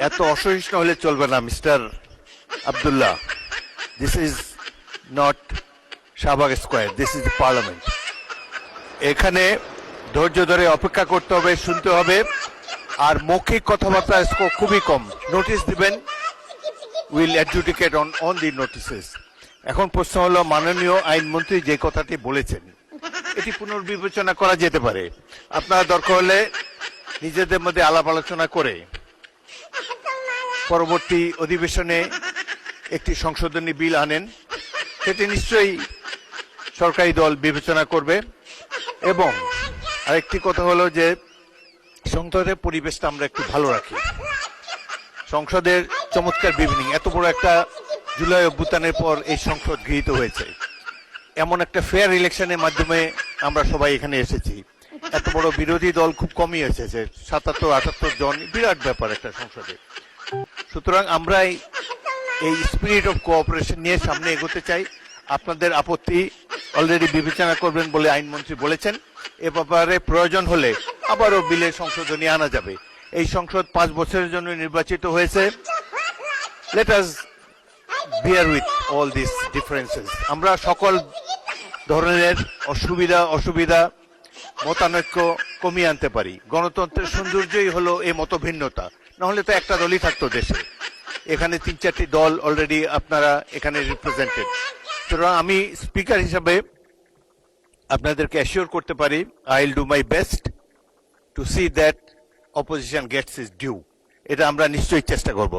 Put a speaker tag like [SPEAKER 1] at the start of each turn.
[SPEAKER 1] এত অসহিষ্ণু হলে চলবে না mister Abdullah. This is not Shahbag square, this is parliament. এখানে ধৈর্য ধরে অপেক্ষা করতে হবে, শুনতে হবে, আর মৌখিক কথাবার্তা খুবই কম। নোটিশ দিবেন, will adjudicate on the notices. এখন প্রশ্ন হলো, মাননীয় আইনমন্ত্রী যে কথাটি বলেছেন এটি পুনর্বিবেচনা করা যেতে পারে। আপনারা দরকার হলে নিজেদের মধ্যে আলাপ আলোচনা করে পরবর্তী অধিবেশনে একটি সংশোধনী বিল আনেন, সেটি নিশ্চয়ই সরকারি দল বিবেচনা করবে। এবং আরেকটি কথা হলো যে সংসদের পরিবেশটা আমরা একটু ভালো রাখি। সংসদের চমৎকার বিভিন্ন, এত বড় একটা জুলাই অভ্যুত্থানের পর এই সংসদ গৃহীত হয়েছে, এমন একটা ফেয়ার ইলেকশনের মাধ্যমে আমরা সবাই এখানে এসেছি। এত বড় বিরোধী দল খুব কমই এসেছে, ৭৭-৭৮ জন, বিরাট ব্যাপার একটা সংসদে। সুতরাং আমরা এই স্পিরিট অফ কোঅপারেশন নিয়ে সামনে এগোতে চাই। আপনাদের আপত্তি অলরেডি বিবেচনা করবেন বলে আইনমন্ত্রী বলেছেন। এ ব্যাপারে প্রয়োজন হলে আবারও বিলের সংশোধনী আনা যাবে। এই সংসদ 5 বছরের জন্য নির্বাচিত হয়েছে। Let us beer with all this differences. আমরা সকল ধরনের অসুবিধা মতানৈক্য কমিয়ে আনতে পারি। গণতন্ত্রের সৌন্দর্যই হলো এই মতভিন্নতা, নাহলে তো একটা দলই থাকতো দেশে। এখানে 3-4টি দল অলরেডি আপনারা এখানে রিপ্রেজেন্টেড। সুতরাং আমি স্পিকার হিসাবে আপনাদেরকে অ্যাসিওর করতে পারি, I will do my best to see that opposition gets is due. এটা আমরা নিশ্চয়ই চেষ্টা করব।